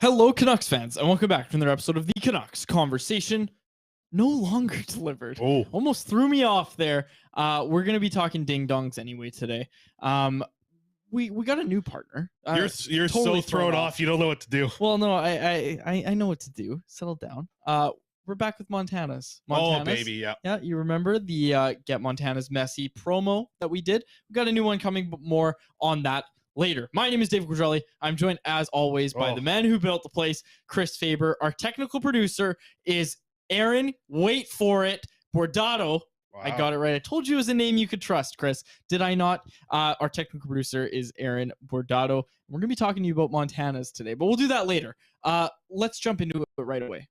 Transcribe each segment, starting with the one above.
Hello, Canucks fans, and welcome back to another episode of the Canucks Conversation. No longer delivered. Oh, Almost threw me off there. We're going to be talking ding-dongs anyway today. We got a new partner. you're totally so thrown off. You don't know what to do. Well, no, I know what to do. Settle down. We're back with Montana's. Oh, baby, yeah. Yeah, you remember the Get Montana's Messy promo that we did? We got a new one coming, but more on that later. My name is David Quadrelli. I'm joined, as always, by the man who built the place, Chris Faber. Our technical producer is Aaron, wait for it, Bordato. Wow. I got it right. I told you it was a name you could trust, Chris. Did I not? Our technical producer is Aaron Bordato. We're going to be talking to you about Montana's today, but we'll do that later. Let's jump into it right away.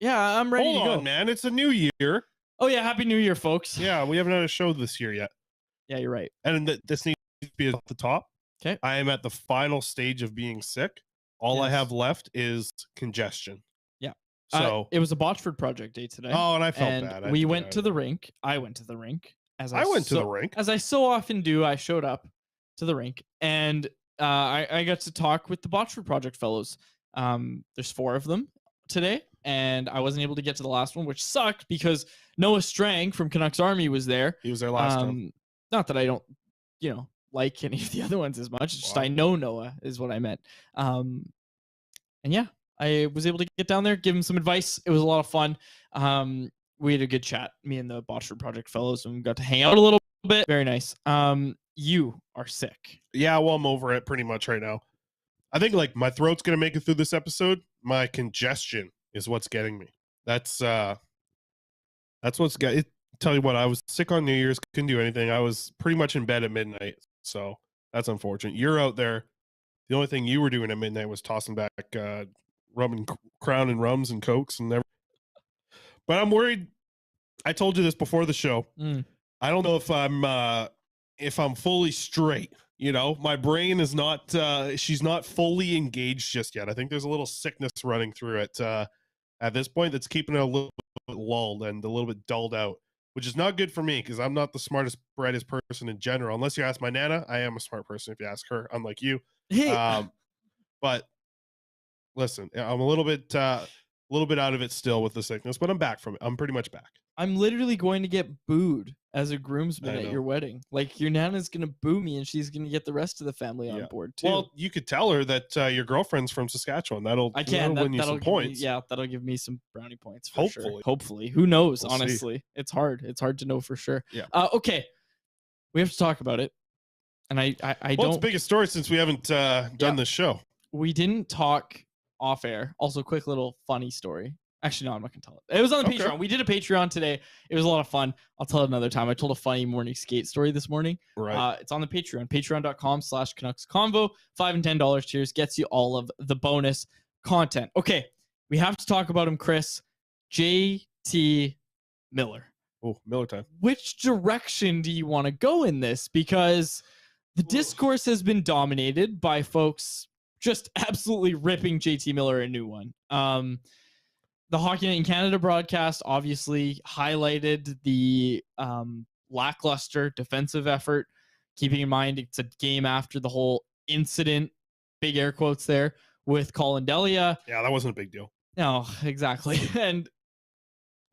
Yeah, I'm ready to go. Hold on, man. It's a new year. Oh, yeah. Happy New Year, folks. Yeah, we haven't had a show this year yet. Yeah, you're right. And this needs to be at the top. Okay. I am at the final stage of being sick. All I Yes. have left is congestion. Yeah. So it was a Botchford project day today. Oh, and I felt and bad. We went to the rink. I went to the rink. I went to the rink. As I so often do, I showed up to the rink, and I got to talk with the Botchford project fellows. There's 4 of them today, and I wasn't able to get to the last one, which sucked because Noah Strang from Canucks Army was there. He was there last time. Not that I don't, like any of the other ones as much. It's just I know Noah is what I meant. And yeah, I was able to get down there, give him some advice. It was a lot of fun. We had a good chat, me and the Botchford project fellows, and we got to hang out a little bit. Very nice. You are sick. Yeah, well, I'm over it pretty much right now. I think like my throat's gonna make it through this episode. My congestion is what's getting me. That's what's got it. Tell you what, I was sick on New Year's, couldn't do anything. I was pretty much in bed at midnight, so that's unfortunate. You're out there. The only thing you were doing at midnight was tossing back rum and Crown and rums and cokes and everything. But I'm worried. I told you this before the show. I don't know if I'm fully straight. My brain is not. She's not fully engaged just yet. I think there's a little sickness running through it at this point that's keeping it a little bit lulled and a little bit dulled out, which is not good for me because I'm not the smartest, brightest person in general. Unless you ask my Nana, I am a smart person if you ask her, unlike you. Hey. But listen, I'm a little bit out of it still with the sickness, but I'm back from it. I'm pretty much back. I'm literally going to get booed as a groomsman at your wedding. Like, your Nana's going to boo me, and she's going to get the rest of the family on board, too. Well, you could tell her that your girlfriend's from Saskatchewan. That'll win you some points. That'll give me some brownie points, for Hopefully. sure. Hopefully. Who knows, We'll honestly. see. It's hard. It's hard to know for sure. Yeah. Okay. We have to talk about it. And I don't... It's the biggest story since we haven't done this show. We didn't talk off air. Also, quick little funny story. Actually, no, I'm not going to tell it. It was on the Patreon. We did a Patreon today. It was a lot of fun. I'll tell it another time. I told a funny morning skate story this morning. Right. It's on the Patreon. Patreon.com/Canucks Convo. $5 and $10 tiers gets you all of the bonus content. Okay. We have to talk about him, Chris. JT Miller. Oh, Miller time. Which direction do you want to go in this? Because the discourse has been dominated by folks just absolutely ripping JT Miller a new one. The Hockey Night in Canada broadcast obviously highlighted the lackluster defensive effort, keeping in mind it's a game after the whole incident, big air quotes there, with Colin Delia. Yeah, that wasn't a big deal. No, exactly. And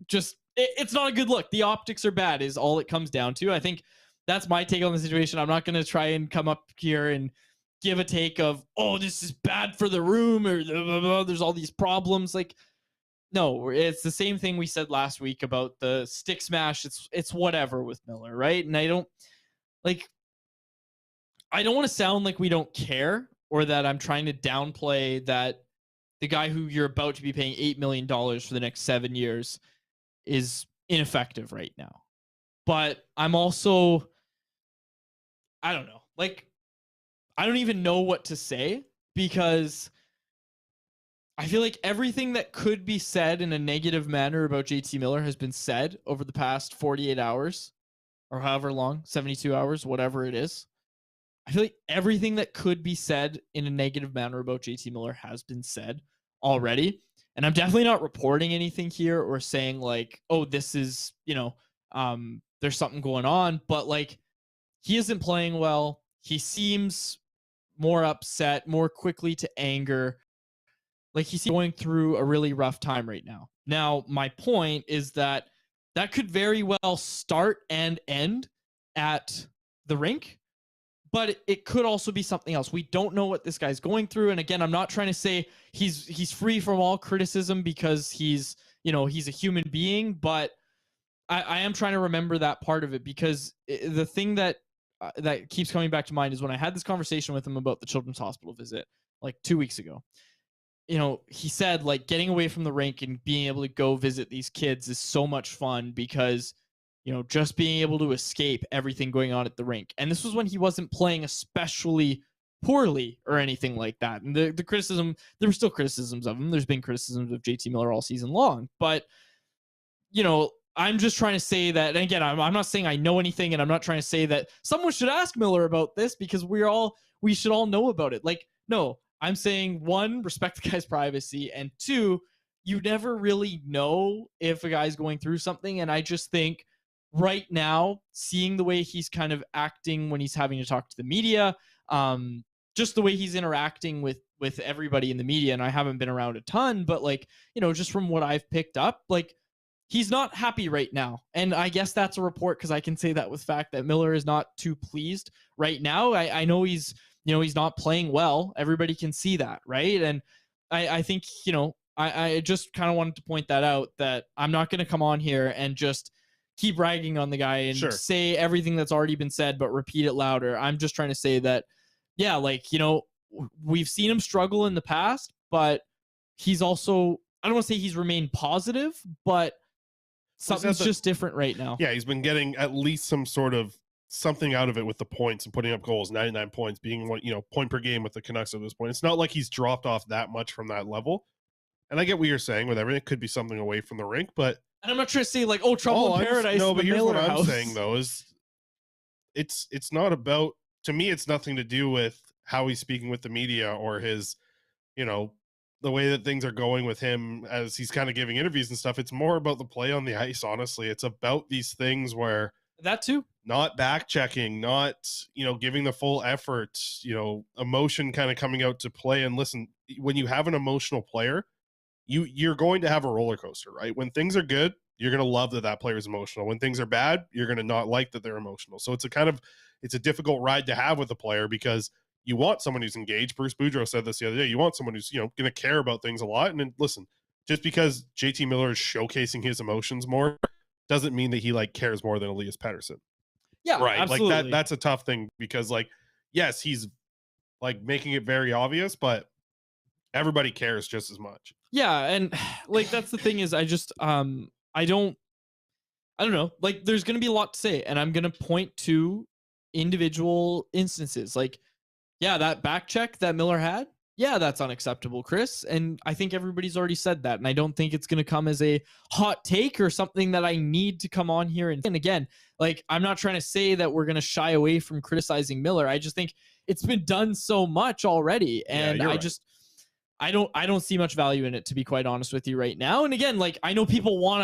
just, it's not a good look. The optics are bad is all it comes down to. I think that's my take on the situation. I'm not going to try and come up here and give a take of, oh, this is bad for the room, or blah, blah, blah, there's all these problems. Like, no, it's the same thing we said last week about the stick smash. It's whatever with Miller, right? And I don't want to sound like we don't care or that I'm trying to downplay that the guy who you're about to be paying $8 million for the next 7 years is ineffective right now. But I'm also, I don't know. Like, I don't even know what to say because I feel like everything that could be said in a negative manner about JT Miller has been said over the past 48 hours or however long, 72 hours, whatever it is. I feel like everything that could be said in a negative manner about JT Miller has been said already. And I'm definitely not reporting anything here or saying like, oh, this is, there's something going on, but like he isn't playing well. He seems more upset, more quickly to anger. Like he's going through a really rough time right now. Now, my point is that that could very well start and end at the rink, but it could also be something else. We don't know what this guy's going through. And again, I'm not trying to say he's free from all criticism because he's a human being, but I am trying to remember that part of it, because the thing that keeps coming back to mind is when I had this conversation with him about the children's hospital visit like 2 weeks ago. He said like getting away from the rink and being able to go visit these kids is so much fun because, just being able to escape everything going on at the rink. And this was when he wasn't playing especially poorly or anything like that. And the criticism, there were still criticisms of him. There's been criticisms of JT Miller all season long, but I'm just trying to say that, and again, I'm not saying I know anything, and I'm not trying to say that someone should ask Miller about this because we should all know about it. Like, no, I'm saying, one, respect the guy's privacy, and two, you never really know if a guy's going through something. And I just think right now, seeing the way he's kind of acting when he's having to talk to the media, just the way he's interacting with everybody in the media, and I haven't been around a ton, but like, just from what I've picked up, like, he's not happy right now. And I guess that's a report, because I can say that with fact that Miller is not too pleased right now. I know he's not playing well. Everybody can see that, right? And I think, I just kind of wanted to point that out, that I'm not going to come on here and just keep ragging on the guy and say everything that's already been said, but repeat it louder. I'm just trying to say that, yeah, like, we've seen him struggle in the past, but he's also, I don't want to say he's remained positive, but something's just different right now. Yeah, he's been getting at least some sort of something out of it with the points and putting up goals, 99 points, being one, point per game with the Canucks at this point. It's not like he's dropped off that much from that level. And I get what you're saying with everything. It could be something away from the rink, but and I'm not trying to say like, trouble in paradise. No, but here's what I'm house. saying though, is it's not about, to me, it's nothing to do with how he's speaking with the media or his, the way that things are going with him as he's kind of giving interviews and stuff. It's more about the play on the ice, honestly. It's about these things where that too, not back checking, not, giving the full effort, emotion kind of coming out to play. And listen, when you have an emotional player, you're going to have a roller coaster, right? When things are good, you're going to love that player is emotional. When things are bad, you're going to not like that they're emotional. So it's a difficult ride to have with a player, because you want someone who's engaged. Bruce Boudreau said this the other day. You want someone who's, going to care about things a lot. And then, listen, just because JT Miller is showcasing his emotions more doesn't mean that he cares more than Elias Pettersson. Yeah, right. Absolutely. Like that's a tough thing, because yes, he's making it very obvious, but everybody cares just as much. Yeah. And that's the thing is, I just, I don't know. There's going to be a lot to say, and I'm going to point to individual instances. Yeah, that back check that Miller had, yeah, that's unacceptable, Chris. And I think everybody's already said that. And I don't think it's going to come as a hot take or something that I need to come on here. And again, I'm not trying to say that we're going to shy away from criticizing Miller. I just think it's been done so much already. And yeah, I don't see much value in it, to be quite honest with you right now. And again, I know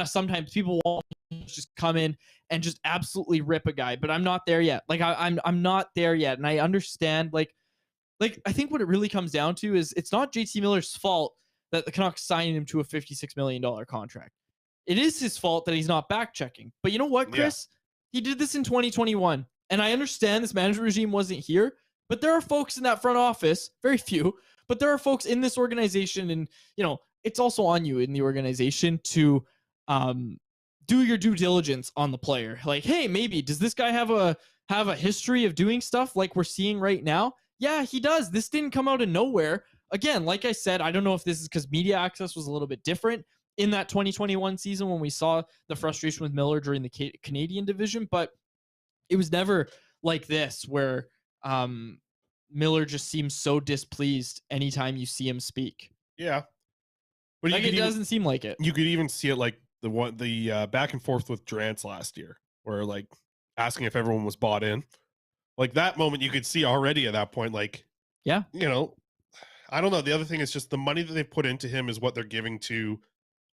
sometimes people want to just come in and just absolutely rip a guy, but I'm not there yet. I'm not there yet. And I understand, I think what it really comes down to is it's not JT Miller's fault that the Canucks signed him to a $56 million contract. It is his fault that he's not back checking. But you know what, Chris? Yeah. He did this in 2021. And I understand this management regime wasn't here, but there are folks in that front office, very few, but there are folks in this organization, and it's also on you in the organization to do your due diligence on the player. Hey, maybe does this guy have a history of doing stuff like we're seeing right now? Yeah, he does. This didn't come out of nowhere. Again, like I said, I don't know if this is because media access was a little bit different in that 2021 season when we saw the frustration with Miller during the Canadian division, but it was never like this where Miller just seems so displeased anytime you see him speak. Yeah. But it doesn't seem like it. You could even see it the back and forth with Drance last year, where asking if everyone was bought in. That moment you could see already at that point, yeah, I don't know. The other thing is just the money that they've put into him is what they're giving to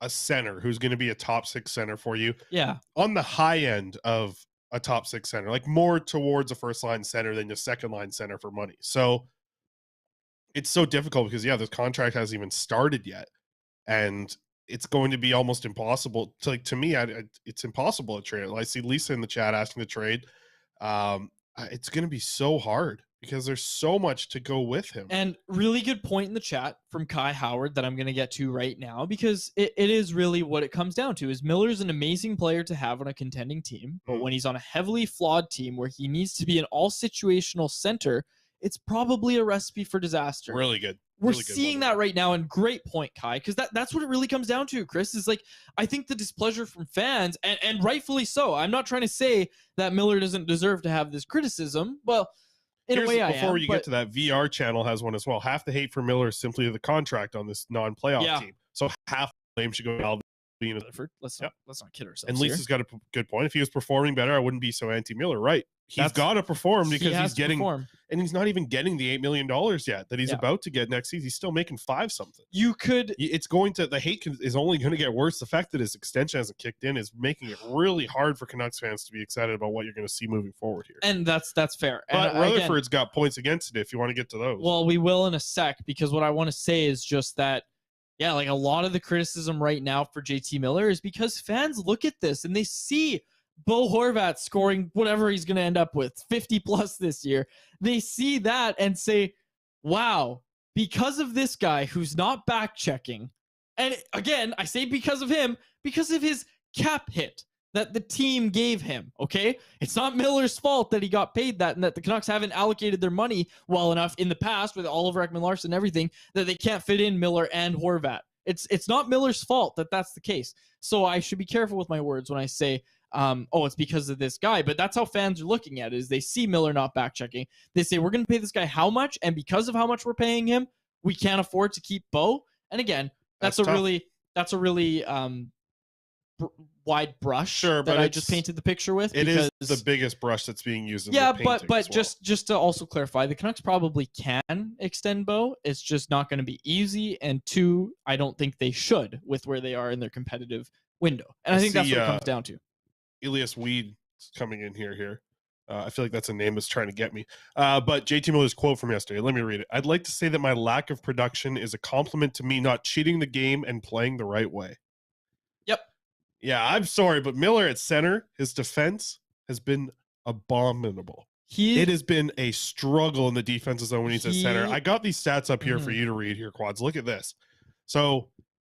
a center who's going to be a top 6 center for you Yeah. on the high end of a top 6 center, like more towards a first line center than a second line center for money. So it's so difficult because this contract hasn't even started yet, and it's going to be almost impossible to me. It's impossible to trade. I see Lisa in the chat asking to trade. It's going to be so hard because there's so much to go with him. And really good point in the chat from Kai Howard that I'm going to get to right now, because it is really what it comes down to is Miller's an amazing player to have on a contending team, but when he's on a heavily flawed team where he needs to be an all situational center, it's probably a recipe for disaster. Really good. We're really good seeing that right now, and great point, Kai, because that's what it really comes down to, Chris, is like, I think the displeasure from fans, and rightfully so. I'm not trying to say that Miller doesn't deserve to have this criticism. Well, in a way I am. Before you get to that, VR channel has one as well. Half the hate for Miller is simply the contract on this non-playoff team. So half the blame should go to Alvin. Let's not kid ourselves. And Lisa's got a good point. If he was performing better, I wouldn't be so anti-Miller. Right. He's got to perform because he's getting, and he's not even getting the $8 million yet that he's about to get next season. He's still making 5 something. The hate is only going to get worse. The fact that his extension hasn't kicked in is making it really hard for Canucks fans to be excited about what you're going to see moving forward here. And that's fair. But Rutherford's got points against it if you want to get to those. Well, we will in a sec, because what I want to say is just that, like a lot of the criticism right now for JT Miller is because fans look at this and they see Bo Horvat scoring whatever he's going to end up with, 50 plus this year. They see that and say, wow, because of this guy who's not back checking. And again, I say because of him, because of his cap hit that the team gave him. Okay. It's not Miller's fault that he got paid that, and that the Canucks haven't allocated their money well enough in the past with Oliver Ekman-Larsson and everything that they can't fit in Miller and Horvat. It's not Miller's fault that that's the case. So I should be careful with my words when I say, it's because of this guy. But that's how fans are looking at it, is they see Miller not back checking. They say, we're going to pay this guy how much? And because of how much we're paying him, we can't afford to keep Bo. And again, that's a really wide brush that I just painted the picture with. It is the biggest brush that's being used in the painting but as well. just to also clarify, the Canucks probably can extend Bo. It's just not going to be easy, and 2, I don't think they should with where they are in their competitive window. And I think that's what it comes down to. Elias Weed coming in here. I feel like that's a name that's trying to get me. But JT Miller's quote from yesterday, let me read it. I'd like to say that my lack of production is a compliment to me not cheating the game and playing the right way. Yep. Yeah, I'm sorry, but Miller at center, his defense has been abominable. It has been a struggle in the defensive zone when he's at center. I got these stats up here for you to read here, Quads. Look at this. So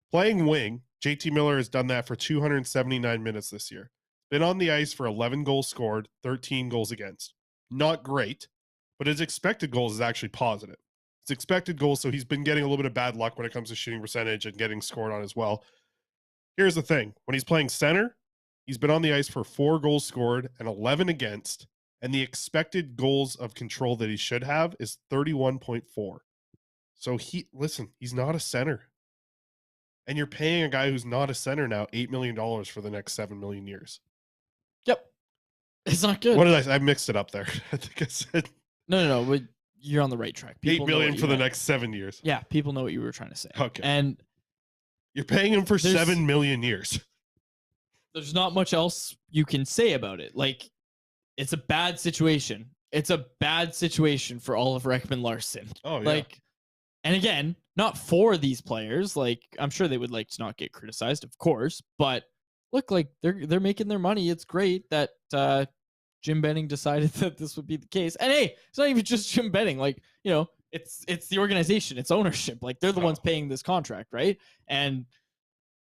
playing wing, JT Miller has done that for 279 minutes this year. Been on the ice for 11 goals scored, 13 goals against. Not great, but his expected goals is actually positive. His expected goals, so he's been getting a little bit of bad luck when it comes to shooting percentage and getting scored on as well. Here's the thing. When he's playing center, he's been on the ice for 4 goals scored and 11 against, and the expected goals of control that he should have is 31.4. So he's not a center. And you're paying a guy who's not a center now $8 million for the next 7 million years. Yep. It's not good. What did I say? I mixed it up there. I think I said No. You're on the right track. People $8 million for the next 7 years. Yeah, people know what you were trying to say. Okay. And you're paying him for 7 million years. There's not much else you can say about it. Like, it's a bad situation. It's a bad situation for Oliver Ekman-Larsson. Oh, yeah. And again, not for these players. Like, I'm sure they would like to not get criticized, of course. But look, like they're making their money. It's great that Jim Benning decided that this would be the case. And hey, it's not even just Jim Benning. Like, it's the organization, it's ownership. Like, they're the ones paying this contract, right? And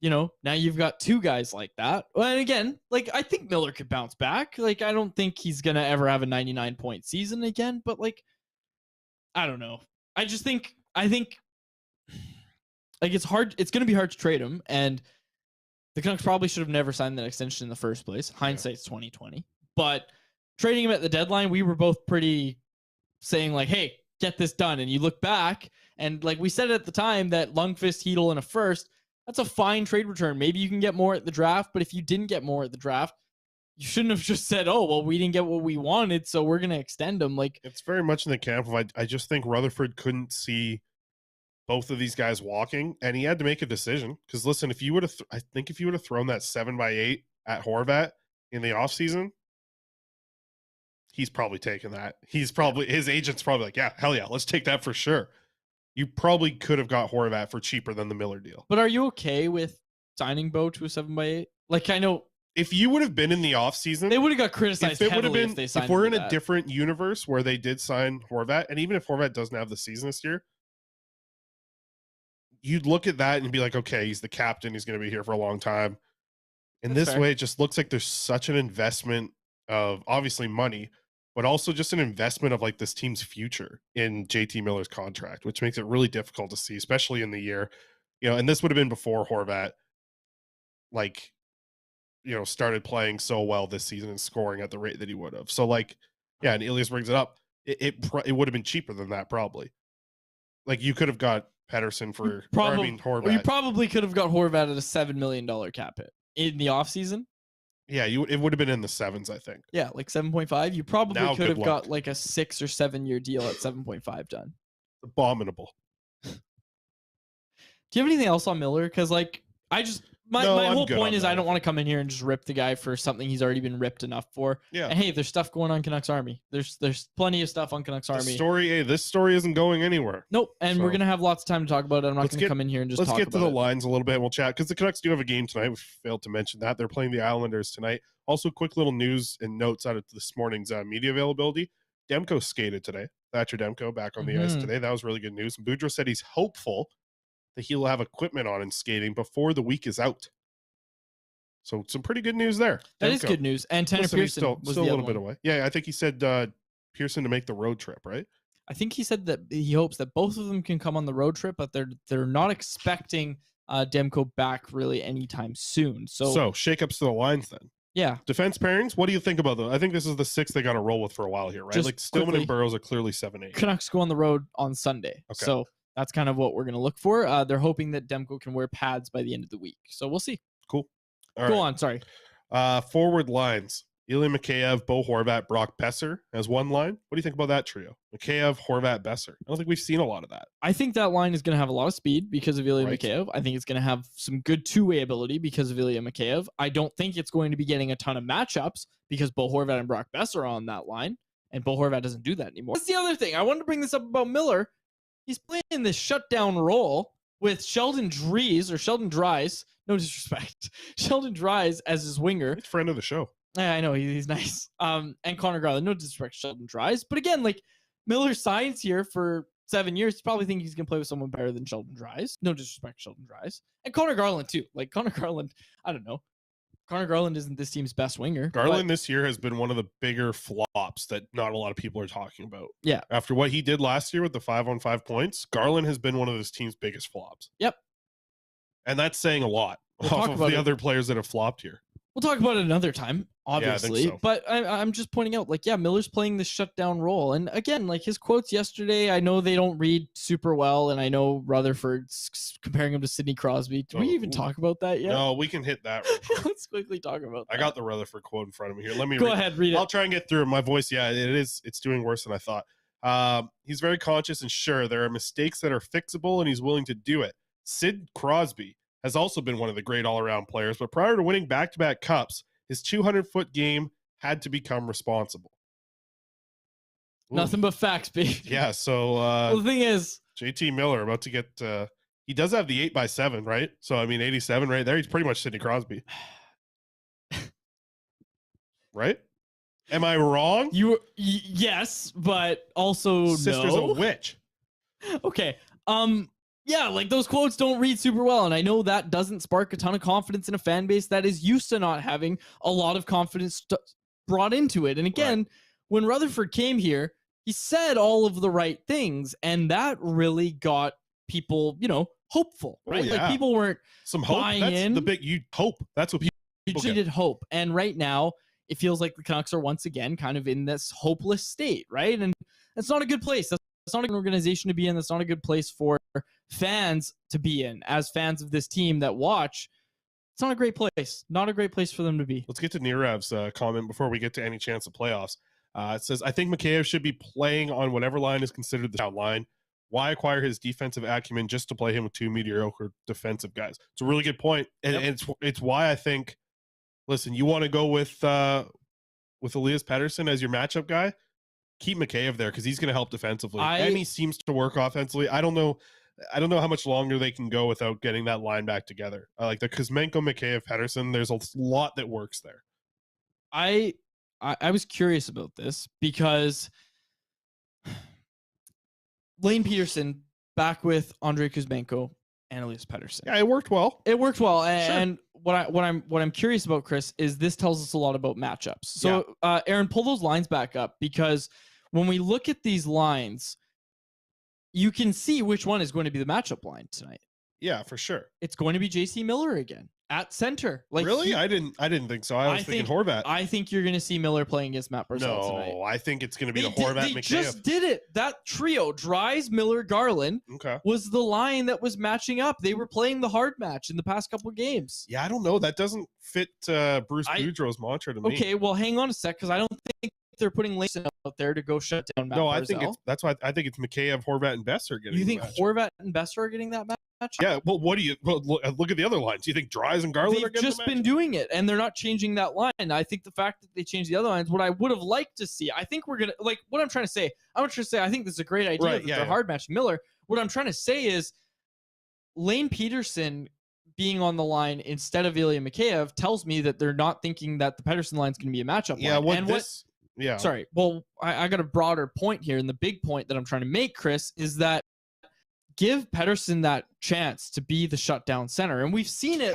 now you've got 2 guys like that. Well, and again, like, I think Miller could bounce back. Like, I don't think he's gonna ever have a 99-point season again. But like, I don't know. I think like it's hard. It's gonna be hard to trade him, and the Canucks probably should have never signed that extension in the first place. Hindsight's 2020. But trading him at the deadline, we were both pretty saying like, hey, get this done. And you look back, and like we said at the time, that Lundqvist, Hedl, and a first, that's a fine trade return. Maybe you can get more at the draft, but if you didn't get more at the draft, you shouldn't have just said, oh, well, we didn't get what we wanted, so we're going to extend them. Like, it's very much in the camp of, I just think Rutherford couldn't see both of these guys walking, and he had to make a decision. Because listen, if you would have, I think if you would have thrown that 7x8 at Horvat in the offseason, he's probably taken that. His agent's probably like, yeah, hell yeah, let's take that for sure. You probably could have got Horvat for cheaper than the Miller deal. But are you okay with signing Bo to a 7x8? Like, I know if you would have been in the offseason, they would have got criticized heavily if they signed. If we're in a different universe where they did sign Horvat, and even if Horvat doesn't have the season this year, you'd look at that and be like, okay, he's the captain. He's going to be here for a long time. In this way, it just looks like there's such an investment of obviously money, but also just an investment of like this team's future in JT Miller's contract, which makes it really difficult to see, especially in the year, and this would have been before Horvat, like, started playing so well this season and scoring at the rate that he would have. So like, yeah, and Elias brings it up. It would have been cheaper than that probably. Like you could have got Pedersen for Horvat. You probably could have got Horvat at a $7 million cap hit in the offseason. Yeah, it would have been in the sevens, I think. Yeah, like 7.5. You probably could have got like a 6 or 7 year deal at 7.5 done. Abominable. Do you have anything else on Miller? Because like my whole point is I don't want to come in here and just rip the guy for something he's already been ripped enough for. Yeah. And hey, there's stuff going on Canucks Army. There's plenty of stuff on Canucks Army. This story isn't going anywhere. Nope. And we're gonna have lots of time to talk about it. I'm not gonna come in here and just talk about it. Let's get to the lines a little bit and we'll chat because the Canucks do have a game tonight. We failed to mention that. They're playing the Islanders tonight. Also, quick little news and notes out of this morning's media availability. Demko skated today. Thatcher Demko back on the ice today. That was really good news. And Boudreaux said he's hopeful that he'll have equipment on and skating before the week is out. So some pretty good news there. That is good news. And Tanner Pearson was still a little bit away. Yeah, I think he said Pearson to make the road trip, right? I think he said that he hopes that both of them can come on the road trip, but they're not expecting Demko back really anytime soon. So shakeups to the lines then. Yeah. Defense pairings, what do you think about those? I think this is the 6 they got to roll with for a while here, right? Just like Stillman quickly, and Burrows are clearly 7-8. Canucks go on the road on Sunday. Okay. So that's kind of what we're going to look for. They're hoping that Demko can wear pads by the end of the week. So we'll see. Cool. Go on. Sorry. Forward lines. Ilya Mikheyev, Bo Horvat, Brock Besser as one line. What do you think about that trio? Mikheyev, Horvat, Besser. I don't think we've seen a lot of that. I think that line is going to have a lot of speed because of Ilya Mikheyev. I think it's going to have some good two-way ability because of Ilya Mikheyev. I don't think it's going to be getting a ton of matchups because Bo Horvat and Brock Besser are on that line, and Bo Horvat doesn't do that anymore. That's the other thing. I wanted to bring this up about Miller. He's playing this shutdown role with Sheldon Dries, no disrespect, Sheldon Dries as his winger. He's a friend of the show. Yeah, I know, he's nice. And Connor Garland, no disrespect to Sheldon Dries. But again, like, Miller signs here for 7 years. You probably think he's going to play with someone better than Sheldon Dries. No disrespect to Sheldon Dries. And Connor Garland, too. Like, Connor Garland, I don't know. Connor Garland isn't this team's best winger. Garland this year has been one of the bigger flops that not a lot of people are talking about. Yeah. After what he did last year with the 5-on-5 points, Garland has been one of this team's biggest flops. Yep. And that's saying a lot off of the other players that have flopped here. We'll talk about it another time, obviously. Yeah, I think so. But I'm just pointing out, like, yeah, Miller's playing this shutdown role. And again, like his quotes yesterday, I know they don't read super well. And I know Rutherford's comparing him to Sidney Crosby. Did we even talk about that yet? No, we can hit that. Let's quickly talk about that. I got the Rutherford quote in front of me here. Let me go ahead, read it. I'll try and get through it. My voice, it's doing worse than I thought. He's very conscious and sure there are mistakes that are fixable and he's willing to do it. Sid Crosby has also been one of the great all-around players, but prior to winning back-to-back cups, his 200-foot game had to become responsible. Ooh. Nothing but facts, baby. Yeah, so well, the thing is, JT Miller about to get he does have the 8x7, right? So I mean 87 right there. He's pretty much Sidney Crosby. Right? Am I wrong? Yes, but also Sister's a witch. Okay. Yeah, like those quotes don't read super well. And I know that doesn't spark a ton of confidence in a fan base that is used to not having a lot of confidence brought into it. And again, when Rutherford came here, he said all of the right things. And that really got people, hopeful, right? Oh, yeah. Like people weren't some hope. buying That's in. The big you hope. That's what people needed hope. And right now, it feels like the Canucks are once again kind of in this hopeless state, right? And that's not a good place. That's not an organization to be in. That's not a good place for fans to be in. As fans of this team that watch, it's not a great place. Not a great place for them to be. Let's get to Nirav's comment before we get to any chance of playoffs. It says, I think Mikheyev should be playing on whatever line is considered the down line. Why acquire his defensive acumen just to play him with two mediocre defensive guys? It's a really good point, and it's why I think. Listen, you want to go with Elias Pettersson as your matchup guy? Keep Mikheyev there because he's going to help defensively, and he seems to work offensively. I don't know how much longer they can go without getting that line back together. I like the Kuzmenko, Mikheyev, Pettersson. There's a lot that works there. I was curious about this because Lane Peterson back with Andrei Kuzmenko and Elias Pettersson. Yeah, it worked well. And what I'm curious about, Chris, is this tells us a lot about matchups. So, Aaron, pull those lines back up because when we look at these lines, you can see which one is going to be the matchup line tonight. Yeah, for sure. It's going to be JC Miller again at center. Like, really? I didn't think so. I was thinking Horvat. I think you're going to see Miller playing against Matt Barzal tonight. No, I think it's going to be the Horvat. They just did it. That trio, Dries, Miller, Garland, was the line that was matching up. They were playing the hard match in the past couple of games. Yeah, I don't know. That doesn't fit Bruce Boudreau's mantra to me. Okay, well, hang on a sec because I don't think they're putting Layson out there to go shut down Matt Barzal. I think that's why I think it's Mikheyev, Horvat, and Besser getting. You think Horvat and Besser are getting that match? Yeah. Well, look at the other lines. Do you think Dries and Garland are getting? They've just been doing it, and they're not changing that line. I think the fact that they changed the other lines, what I would have liked to see. I think we're gonna like what I'm trying to say. I think this is a great idea that they're hard matching Miller. What I'm trying to say is Lane Peterson being on the line instead of Ilya Mikheyev tells me that they're not thinking that the Pettersson line is going to be a matchup line. Yeah. Sorry. Well, I got a broader point here, and the big point that I'm trying to make, Chris, is that give Pettersson that chance to be the shutdown center. And we've seen it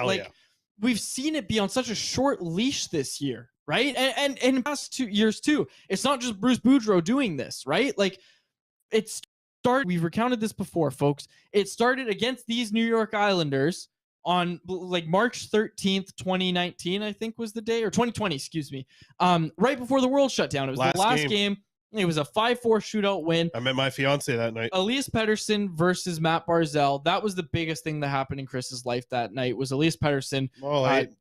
we've seen it be on such a short leash this year, right? And in the past 2 years too. It's not just Bruce Boudreau doing this, right? Like we've recounted this before, folks. It started against these New York Islanders on like March 13th, 2019, I think was the day, or 2020, excuse me. Right before the world shut down. It was the last game. It was a 5-4 shootout win. I met my fiance that night. Elias Pettersson versus Matt Barzal. That was the biggest thing that happened in Chris's life that night. Was Elias Pettersson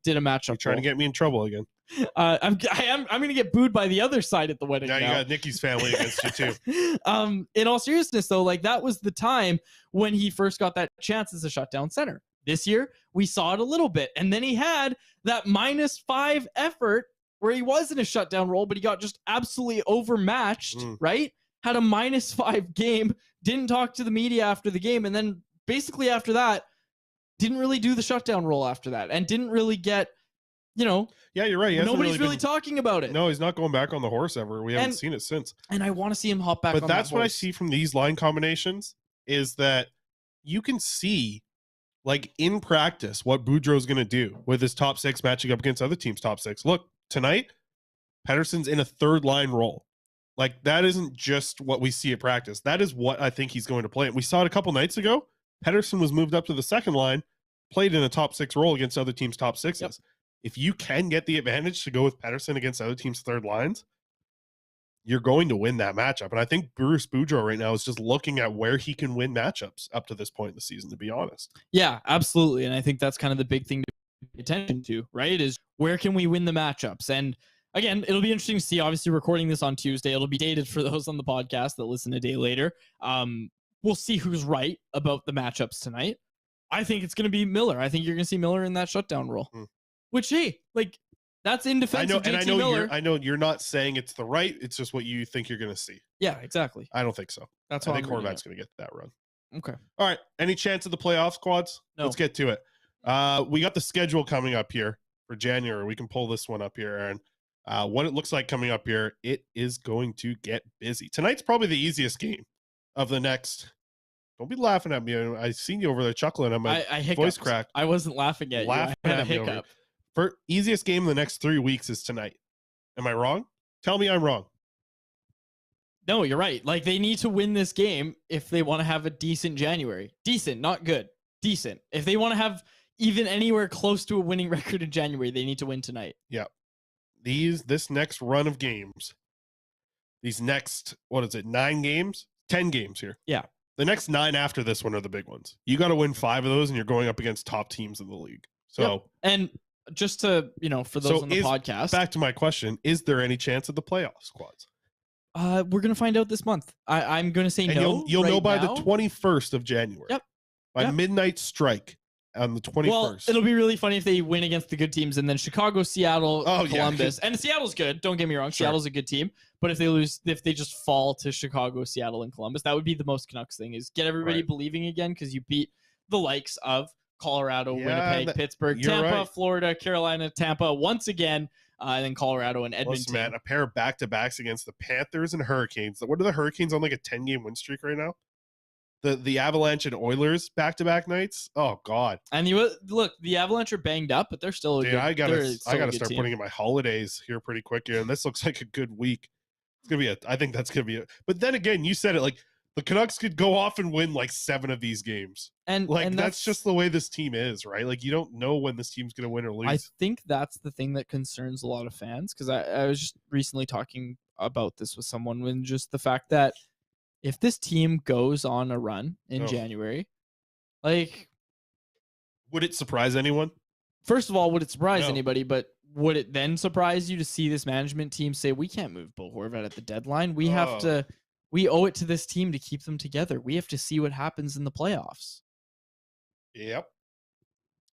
did a matchup. You're trying to get me in trouble again. I'm going to get booed by the other side at the wedding. Now you got Nikki's family against you too. In all seriousness, though, like that was the time when he first got that chance as a shutdown center. This year, we saw it a little bit, and then he had that -5 effort where he was in a shutdown role, but he got just absolutely overmatched, right? Had a -5 game, didn't talk to the media after the game, and then basically after that, didn't really do the shutdown role after that, and didn't really get, Yeah, you're right. Nobody's really talking about it. No, he's not going back on the horse ever. We haven't seen it since. And I want to see him hop back on that horse. But that's what I see from these line combinations, is that you can see, like in practice, what Boudreau's going to do with his top six matching up against other teams' top six. Look, tonight, Pettersson's in a third line role. Like, that isn't just what we see at practice. That is what I think he's going to play. We saw it a couple nights ago. Pettersson was moved up to the second line, played in a top six role against other teams' top sixes. Yep. If you can get the advantage to go with Pettersson against other teams' third lines, you're going to win that matchup. And I think Bruce Boudreau right now is just looking at where he can win matchups up to this point in the season, to be honest. Yeah, absolutely. And I think that's kind of the big thing to pay attention to, right? Is where can we win the matchups? And again, it'll be interesting to see. Obviously, recording this on Tuesday, it'll be dated for those on the podcast that listen a day later. We'll see who's right about the matchups tonight. I think it's going to be Miller. I think you're going to see Miller in that shutdown role. Which, hey, like, that's in defense of JT Miller. I know you're not saying it's the right. It's just what you think you're going to see. Yeah, exactly. I don't think so. I think Horvat's going to get that run. Okay. All right. Any chance of the playoff squads? No. Let's get to it. We got the schedule coming up here for January. We can pull this one up here, Aaron. What it looks like coming up here, it is going to get busy. Tonight's probably the easiest game of the next. Don't be laughing at me. I seen you over there chuckling. I voice cracked. I wasn't laughing at you. I had a hiccup. For easiest game in the next 3 weeks is tonight. Am I wrong? Tell me I'm wrong. No, you're right. Like, they need to win this game if they want to have a decent January. Decent, not good. Decent. If they want to have even anywhere close to a winning record in January, they need to win tonight. Yeah. This next run of games, these next, 9 games? 10 games here. Yeah. The next 9 after this one are the big ones. You got to win 5 of those, and you're going up against top teams in the league. So, and just to, for those on the podcast. Back to my question, is there any chance of the playoff squads? We're gonna find out this month. I'm gonna say And no. you'll know right by now. the 21st of January. Yep. By Yep. midnight strike on the 21st. Well, it'll be really funny if they win against the good teams and then Chicago, Seattle, Columbus. And Seattle's good. Don't get me wrong. Sure. Seattle's a good team. But if they lose, if they just fall to Chicago, Seattle, and Columbus, that would be the most Canucks thing, is get everybody believing again, because you beat the likes of Colorado, Winnipeg, Pittsburgh, Tampa, Florida, Carolina, Tampa once again, and then Colorado and Edmonton. Listen, man, a pair of back-to-backs against the Panthers and Hurricanes. What are the Hurricanes on, like a 10-game win streak right now? The Avalanche and Oilers back-to-back nights. Oh God! And you look, the Avalanche are banged up, but they're still a good. I gotta start team. putting in my holidays here pretty quick here, and this looks like a good week. It's gonna be I think that's gonna be But then again, you said it, like the Canucks could go off and win like 7 of these games, and that's just the way this team is, right? Like you don't know when this team's gonna win or lose. I think that's the thing that concerns a lot of fans, because I was just recently talking about this with someone, when just the fact that if this team goes on a run in January, like, would it surprise anyone? First of all, would it surprise anybody? But would it then surprise you to see this management team say, we can't move Bo Horvat at the deadline. We have to, we owe it to this team to keep them together. We have to see what happens in the playoffs. Yep.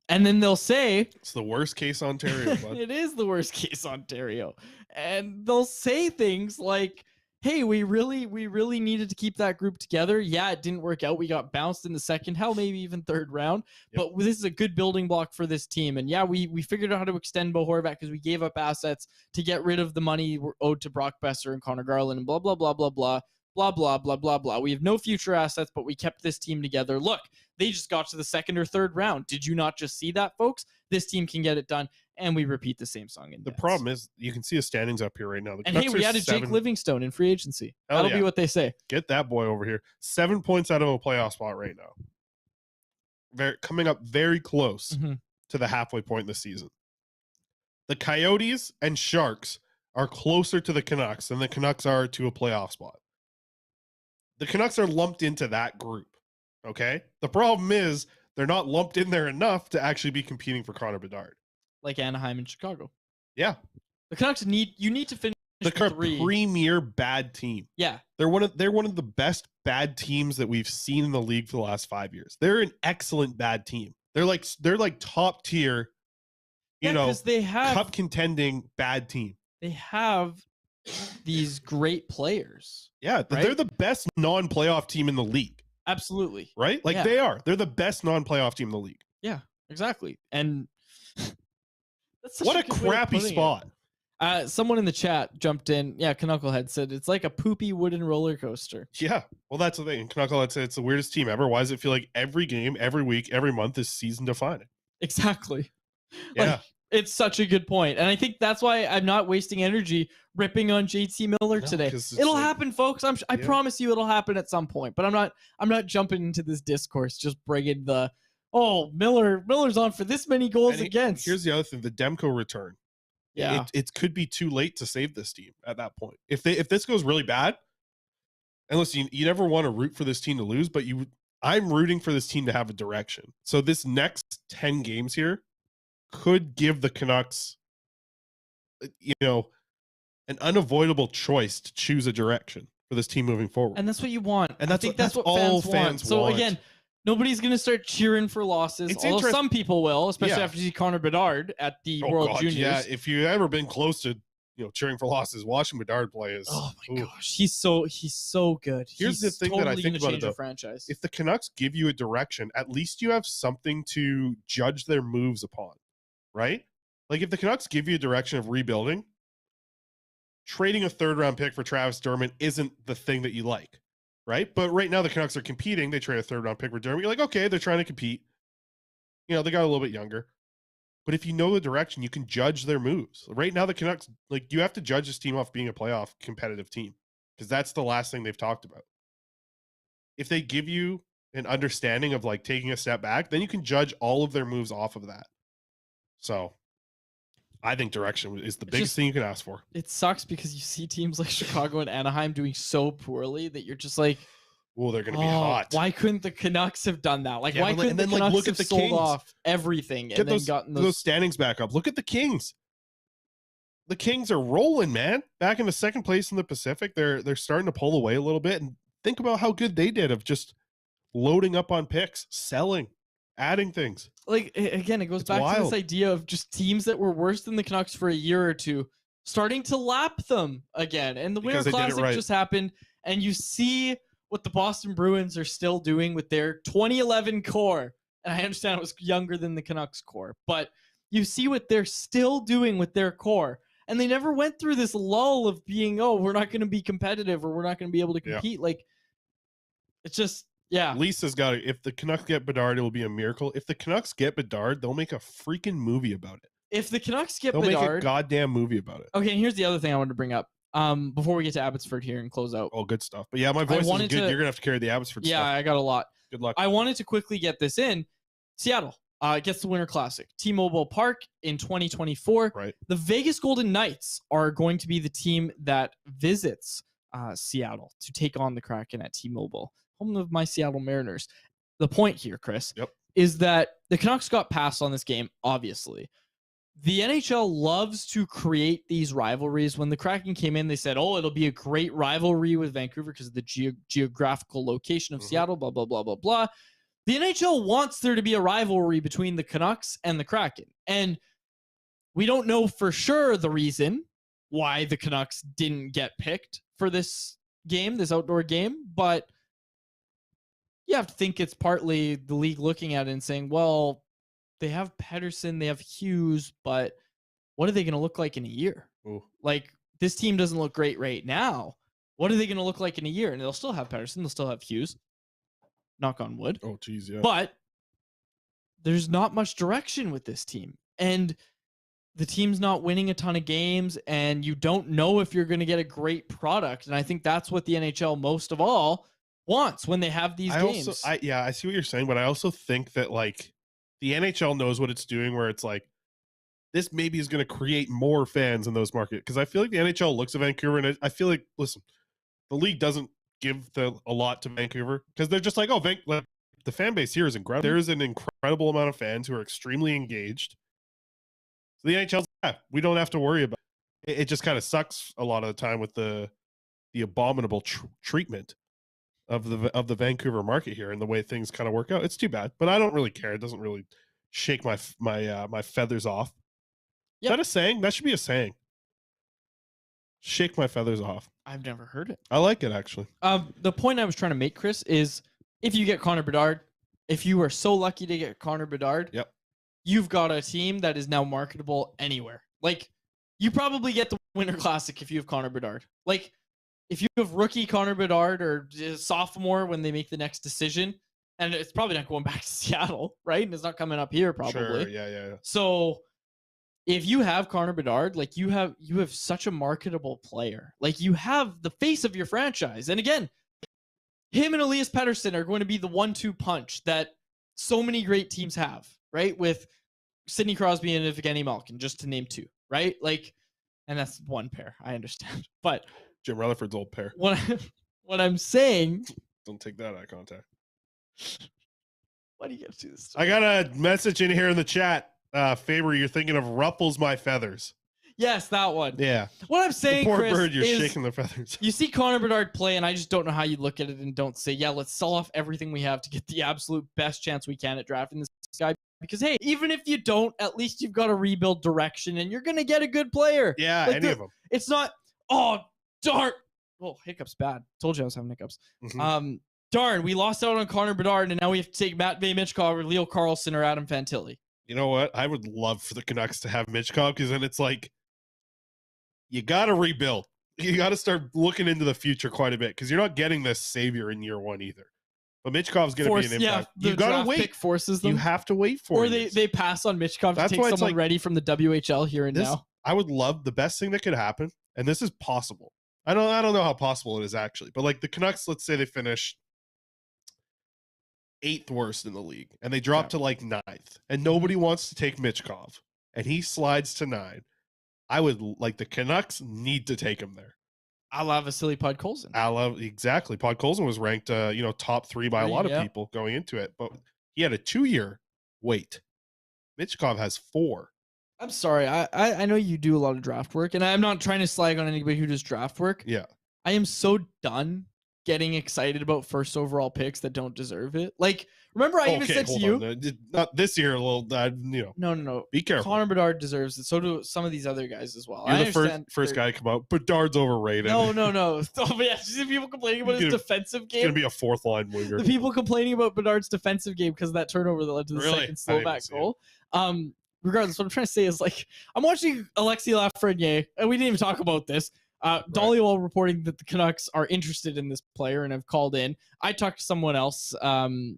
And then they'll say, it's the worst case Ontario. Bud. It is the worst case Ontario. And they'll say things like, hey, we really needed to keep that group together. Yeah, it didn't work out. We got bounced in the second, hell, maybe even third round. Yep. But this is a good building block for this team. And yeah, we figured out how to extend Bo Horvat because we gave up assets to get rid of the money we're owed to Brock Besser and Connor Garland and blah, blah, blah, blah, blah, blah, blah, blah, blah, blah. We have no future assets, but we kept this team together. Look, they just got to the second or third round. Did you not just see that, folks? This team can get it done. And we repeat the same song. The problem is, you can see the standings up here right now. And hey, we added Jake Livingstone in free agency. That'll be what they say. Get that boy over here. 7 points out of a playoff spot right now. Coming up very close to the halfway point in the season. The Coyotes and Sharks are closer to the Canucks than the Canucks are to a playoff spot. The Canucks are lumped into that group. Okay? The problem is, they're not lumped in there enough to actually be competing for Connor Bedard. Like Anaheim and Chicago. Yeah. The Canucks you need to finish the premier bad team. Yeah. They're one of the best bad teams that we've seen in the league for the last 5 years. They're an excellent bad team. They're like top tier, they have cup contending bad team. They have these great players. Yeah, right? They're the best non-playoff team in the league. Absolutely. Right? Like they are. They're the best non-playoff team in the league. Yeah, exactly. And what a crappy spot. Someone in the chat jumped in. Yeah, Knucklehead said it's like a poopy wooden roller coaster. Yeah, well, that's the thing. Knucklehead said it's the weirdest team ever. Why does it feel like every game, every week, every month is season defining? Exactly. Yeah. Like, it's such a good point. And I think that's why I'm not wasting energy ripping on JT Miller today. It'll happen, folks. I promise you it'll happen at some point. But I'm not jumping into this discourse just bringing the Miller's on for this many goals against. Here's the other thing, the Demko return. Yeah. It could be too late to save this team at that point. If this goes really bad, and listen, you never want to root for this team to lose, but I'm rooting for this team to have a direction. So this next 10 games here could give the Canucks, an unavoidable choice to choose a direction for this team moving forward. And that's what you want. And I think that's what all fans want. So again, nobody's going to start cheering for losses, although some people will, especially after you see Connor Bedard at the World Juniors. Yeah, if you've ever been close to cheering for losses, watching Bedard play is gosh, he's so good. Here's the thing that I think about it, though. Franchise. If the Canucks give you a direction, at least you have something to judge their moves upon, right? Like if the Canucks give you a direction of rebuilding, trading a third-round pick for Travis Dermott isn't the thing that you like. Right. But right now the Canucks are competing. They trade a third-round pick for Dermott. You're like, okay, they're trying to compete. They got a little bit younger. But if you know the direction, you can judge their moves. Right now, the Canucks, you have to judge this team off being a playoff competitive team, because that's the last thing they've talked about. If they give you an understanding of taking a step back, then you can judge all of their moves off of that. So I think direction is the biggest thing you can ask for. It sucks because you see teams like Chicago and Anaheim doing so poorly that you're just like, oh, they're going to be hot. Why couldn't the Canucks have done that? Why couldn't the Canucks have sold off everything and then gotten those standings back up? Look at the Kings. the Kings are rolling, man. Back into second place in the Pacific. They're starting to pull away a little bit. And think about how good they did of just loading up on picks, selling, adding things. Like, again, it goes back to this idea of just teams that were worse than the Canucks for a year or two starting to lap them again. And the Winter Classic just happened, and you see what the Boston Bruins are still doing with their 2011 core. And I understand it was younger than the Canucks core, but you see what they're still doing with their core. And they never went through this lull of being, oh, we're not going to be competitive or we're not going to be able to compete. Like, it's just, Lisa's got it. If the Canucks get Bedard, it will be a miracle. If the Canucks get Bedard, they'll make a freaking movie about it. If the Canucks get Bedard, they'll make a goddamn movie about it. Okay, and here's the other thing I wanted to bring up before we get to Abbotsford here and close out. Oh, good stuff. But yeah, my voice is good. You're going to have to carry the Abbotsford stuff. Yeah, I got a lot. Good luck. I wanted to quickly get this in. Seattle gets the Winter Classic. T-Mobile Park in 2024. Right. The Vegas Golden Knights are going to be the team that visits Seattle to take on the Kraken at T-Mobile, home of my Seattle Mariners. The point here, Chris, is that the Canucks got passed on this game, obviously. The NHL loves to create these rivalries. When the Kraken came in, they said, oh, it'll be a great rivalry with Vancouver because of the geographical location of Seattle, blah, blah, blah, blah, blah. The NHL wants there to be a rivalry between the Canucks and the Kraken. And we don't know for sure the reason why the Canucks didn't get picked for this game, this outdoor game, but you have to think it's partly the league looking at it and saying, well, they have Pettersson, they have Hughes, but what are they going to look like in a year? Ooh. Like, this team doesn't look great right now. What are they going to look like in a year? And they'll still have Pettersson, they'll still have Hughes. Knock on wood. Oh, geez, yeah. But there's not much direction with this team. And the team's not winning a ton of games, and you don't know if you're going to get a great product. And I think that's what the NHL most of all wants when they have these games. I see what you're saying, but I also think that, like, the NHL knows what it's doing, where it's like, this maybe is going to create more fans in those markets. Because I feel like the NHL looks at Vancouver, and I feel like, listen, the league doesn't give a lot to Vancouver because they're just like, oh, the fan base here is incredible. There's an incredible amount of fans who are extremely engaged. So the NHL's, we don't have to worry about it. It just kind of sucks a lot of the time with the abominable treatment of the Vancouver market here and the way things kind of work out. It's too bad, but I don't really care. It doesn't really shake my feathers off. Yep. Is that a saying? That should be a saying. Shake my feathers off. I've never heard it. I like it, actually. The point I was trying to make, Chris, is if you get Connor Bedard, if you are so lucky to get Connor Bedard, you've got a team that is now marketable anywhere. Like, you probably get the Winter Classic if you have Connor Bedard. Like, if you have rookie Connor Bedard or sophomore when they make the next decision, and it's probably not going back to Seattle, right? And it's not coming up here, probably. Sure, yeah. So if you have Connor Bedard, like, you have such a marketable player. Like, you have the face of your franchise. And again, him and Elias Pettersson are going to be the 1-2 punch that so many great teams have, right? With Sidney Crosby and Evgeny Malkin, just to name two, right? Like, and that's one pair, I understand. But Jim Rutherford's old pair. What I'm saying... Don't take that eye contact. Why do you get to this? I got a message in here in the chat. Faber, you're thinking of Ruffles My Feathers. Yes, that one. Yeah. What I'm saying, the poor Chris, bird, you're shaking the feathers. You see Connor Bedard play, and I just don't know how you look at it and don't say, yeah, let's sell off everything we have to get the absolute best chance we can at drafting this guy. Because, hey, even if you don't, at least you've got a rebuild direction, and you're going to get a good player. Yeah, like any of them. It's not, oh, darn. Oh, hiccups bad. Told you I was having hiccups. Mm-hmm. Darn, we lost out on Connor Bedard, and now we have to take Matt Michkov or Leo Carlson or Adam Fantilli. You know what? I would love for the Canucks to have Michkov, because then it's like, you got to rebuild. You got to start looking into the future quite a bit, because you're not getting this savior in year one either. But Michkov's going to be an impact. Yeah, you got to wait. Pick forces them. You have to wait for it. Or they pass on Michkov to take someone ready from the WHL here and now. I would love, the best thing that could happen, and this is possible. I don't know how possible it is actually, but like the Canucks, let's say they finish 8th worst in the league, and they drop to like 9th, and nobody wants to take Michkov, and he slides to 9. I would like, the Canucks need to take him there. I love Vasily Podkolzin. Exactly. Podkolzin was ranked, top 3 by a lot of people going into it, but he had a 2-year wait. Michkov has 4. I'm sorry. I know you do a lot of draft work, and I'm not trying to slag on anybody who does draft work. Yeah. I am so done getting excited about first overall picks that don't deserve it. Like, remember I even said to you, not this year. A little, no. be careful. Connor Bedard deserves it. So do some of these other guys as well. You're I the first guy to come out. Bedard's overrated. No. Oh, yeah, see people complaining about his defensive game. It's gonna be a fourth line winger. The people complaining about Bedard's defensive game because of that turnover that led to the second Slovak goal. Regardless, what I'm trying to say is, like, I'm watching Alexis Lafreniere, and we didn't even talk about this. Dollywall reporting that the Canucks are interested in this player and have called in. I talked to someone else, and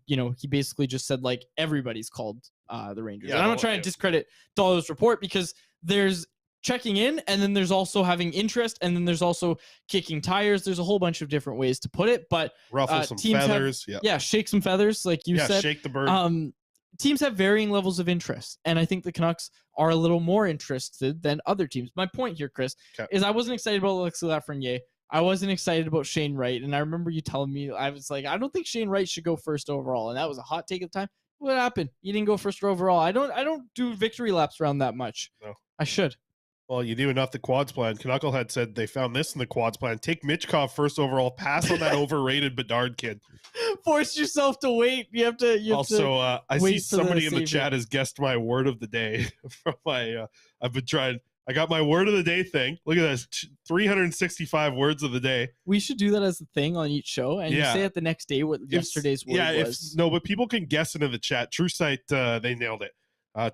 he basically just said, like, everybody's called the Rangers. Yeah, and I'm not trying to discredit Dollywall's report, because there's checking in, and then there's also having interest, and then there's also kicking tires. There's a whole bunch of different ways to put it, but ruffle some feathers. Shake some feathers, like you said. Shake the bird. Teams have varying levels of interest, and I think the Canucks are a little more interested than other teams. My point here, Chris, is I wasn't excited about Alexis Lafreniere. I wasn't excited about Shane Wright, and I remember you telling me, I was like, I don't think Shane Wright should go first overall, and that was a hot take at the time. What happened? You didn't go first overall. I don't do victory laps around that much. No. I should. Well, you do enough the quads plan. Knucklehead said they found this in the quads plan. Take Mitchkov first overall. Pass on that overrated Bedard kid. Force yourself to wait. You have to. I see somebody in the chat has guessed my word of the day from my. I've been trying. I got my word of the day thing. Look at this, 365 words of the day. We should do that as a thing on each show, and you say it the next day what yesterday's word was. No, but people can guess it in the chat. True Sight, they nailed it.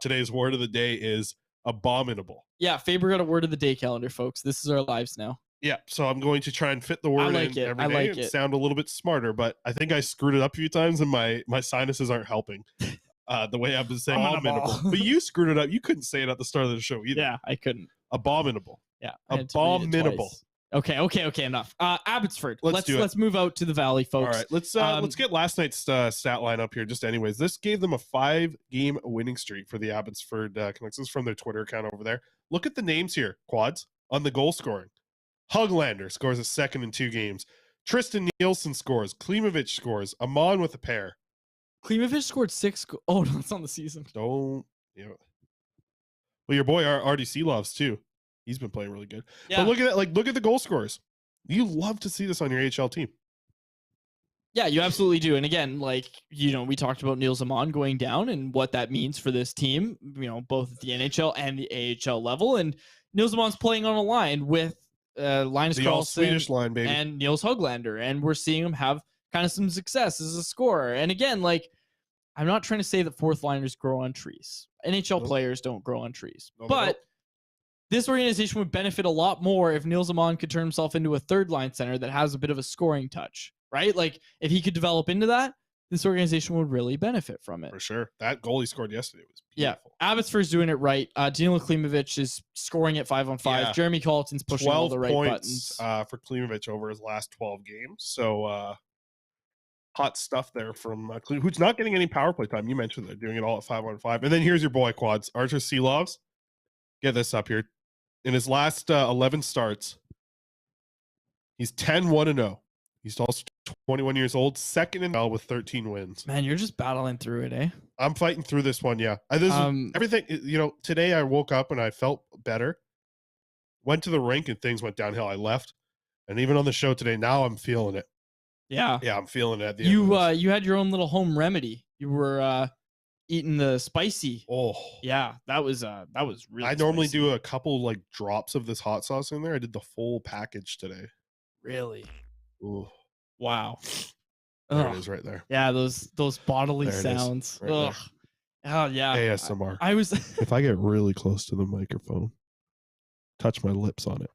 Today's word of the day is abominable. Yeah, Faber got a word of the day calendar, folks. This is our lives now. Yeah, so I'm going to try and fit the word in every day and sound a little bit smarter, but I think I screwed it up a few times, and my sinuses aren't helping. The way I've been saying abominable. But you screwed it up. You couldn't say it at the start of the show either. Yeah, I couldn't. Abominable. Yeah. Abominable. Okay, enough. Abbotsford. Let's move out to the Valley, folks. All right, let's get last night's stat line up here. Just anyways, this gave them a 5-game winning streak for the Abbotsford Canucks. This is from their Twitter account over there. Look at the names here, quads, on the goal scoring. Hoglander scores a second in 2 games. Tristan Nielsen scores. Klimovich scores. Amon with a pair. Klimovich scored 6. Oh, no, it's on the season. Well, your boy RDC loves too. He's been playing really good. Yeah. But look at that. Look at the goal scorers. You love to see this on your AHL team. Yeah, you absolutely do. And again, we talked about Niels Amon going down and what that means for this team, both at the NHL and the AHL level. And Niels Amon's playing on a line with Linus Karlsson, Swedish line, baby, and Niels Hoglander. And we're seeing him have kind of some success as a scorer. And again, I'm not trying to say that fourth liners grow on trees. NHL players don't grow on trees. But this organization would benefit a lot more if Niels Amon could turn himself into a third line center that has a bit of a scoring touch, right? If he could develop into that, this organization would really benefit from it. For sure. That goal he scored yesterday was beautiful. Yeah. Abbotsford's doing it right. Danilo Klimovich is scoring at 5-on-5. Yeah. Jeremy Colleton's pushing all the right buttons. For Klimovich over his last 12 games. So, hot stuff there from who's not getting any power play time. You mentioned they're doing it all at 5-on-5. And then here's your boy, quads. Artur Silovs. Get this up here. In his last 11 starts, he's 10-1-0. He's also 21 years old, second in with 13 wins. Man, you're just battling through it, eh? I'm fighting through this one, yeah. Everything, today I woke up and I felt better. Went to the rink and things went downhill. I left. And even on the show today, now I'm feeling it. Yeah. Yeah, I'm feeling it at the end. You had your own little home remedy. You were eating the spicy. Oh. Yeah, that was really I normally do a couple drops of this hot sauce in there. I did the full package today. Really? Ooh. Wow. There it is right there. Yeah, those bodily sounds. Right ugh. Oh yeah. ASMR. I was if I get really close to the microphone, touch my lips on it.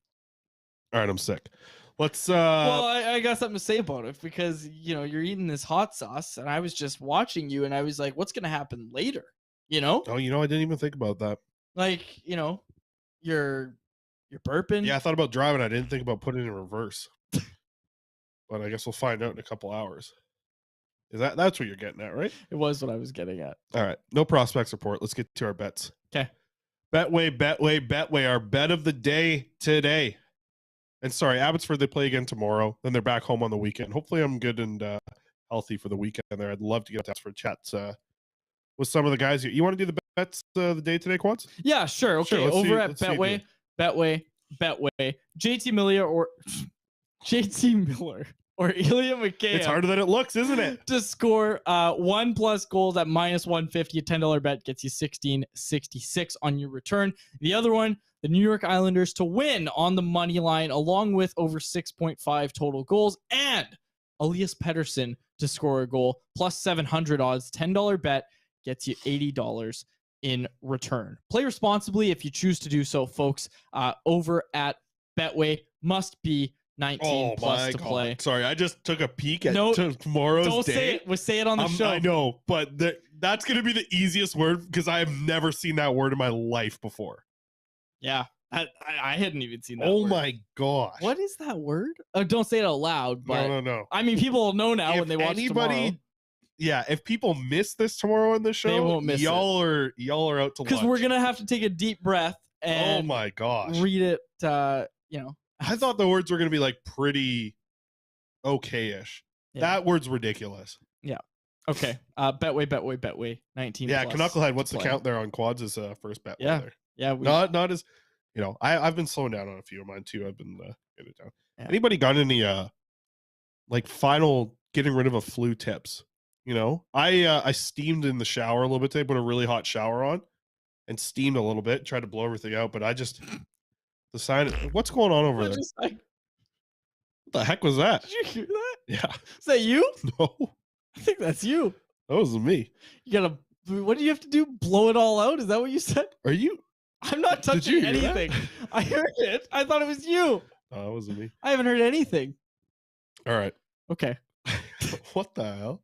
All right, I'm sick. Let's well, I got something to say about it because you're eating this hot sauce and I was just watching you and I was like, what's gonna happen later? Oh, I didn't even think about that. You're burping. Yeah, I thought about driving. I didn't think about putting it in reverse. But I guess we'll find out in a couple hours. That's what you're getting at, right? It was what I was getting at. All right. No prospects report. Let's get to our bets. Okay. Betway. Our bet of the day today. And sorry, Abbotsford, they play again tomorrow. Then they're back home on the weekend. Hopefully I'm good and healthy for the weekend there. I'd love to get to Abbotsford chats with some of the guys. You want to do the bets the day today, Quads? Yeah, sure. Okay, Sure, over at let's see if Betway, JT Miller or Ilya Mikheyev. It's harder than it looks, isn't it? To score 1+ goals at -150. A $10 bet gets you $16.66 on your return. The other one, the New York Islanders to win on the money line, along with over 6.5 total goals, and Elias Pettersson to score a goal, plus 700 odds. $10 bet gets you $80 in return. Play responsibly if you choose to do so, folks. Over at Betway, must be 19 plus to play. Sorry, I just took a peek at tomorrow's don't day. Say it. We'll say it on the show. I know, but that's going to be the easiest word because I have never seen that word in my life before. Yeah, I hadn't even seen that word. Oh my gosh. What is that word? Don't say it out loud. But No. I mean, people will know now when they watch tomorrow. Yeah, if people miss this tomorrow in the show, they won't miss y'all are out to lunch. Because we're going to have to take a deep breath and my gosh. Read it, I thought the words were going to be like pretty okay-ish. Yeah. That word's ridiculous. Yeah. Okay. Betway. 19. Yeah, plus Knucklehead, what's the count there on Quads' first bet? Yeah. There. Yeah. Not as, I've been slowing down on a few of mine too. I've been getting it down. Yeah. Anybody got any like final getting rid of a flu tips? I steamed in the shower a little bit today, put a really hot shower on and steamed a little bit, tried to blow everything out, but I just what's going on over there? What the heck was that? Did you hear that? Yeah. Is that you? No. I think that's you. That was me. What do you have to do? Blow it all out? Is that what you said? Are you? I'm not touching anything. I heard it. I thought it was you. No, it wasn't me. I haven't heard anything. All right. Okay. What the hell?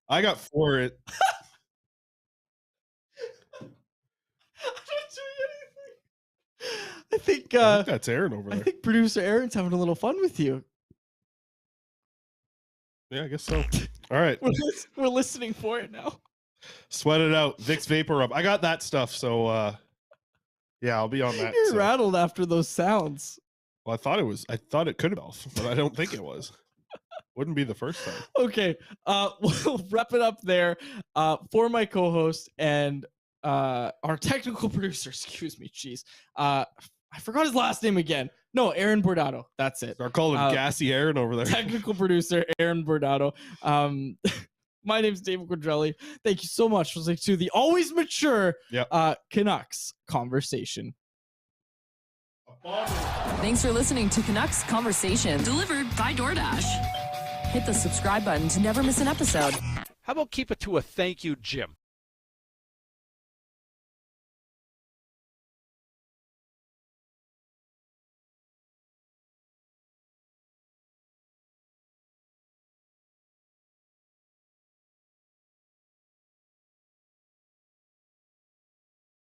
I got 4 it. I think that's Aaron over there. I think producer Aaron's having a little fun with you. Yeah, I guess so. All right. We're listening for it now. Sweat it out. Vicks Vapor Rub. I got that stuff, so yeah, I'll be on that. You're rattled after those sounds. Well, I thought it could have, but I don't think it was. Wouldn't be the first time. Okay. We'll wrap it up there. For my co-host and our technical producer, excuse me, jeez. I forgot his last name again. No, Aaron Bordato. That's it. They're calling Gassy Aaron over there. Technical producer Aaron Bordato. My name's David Quadrelli. Thank you so much for listening to the always mature Canucks Conversation. Thanks for listening to Canucks Conversation, delivered by DoorDash. Hit the subscribe button to never miss an episode. How about keep it to a thank you, Jim?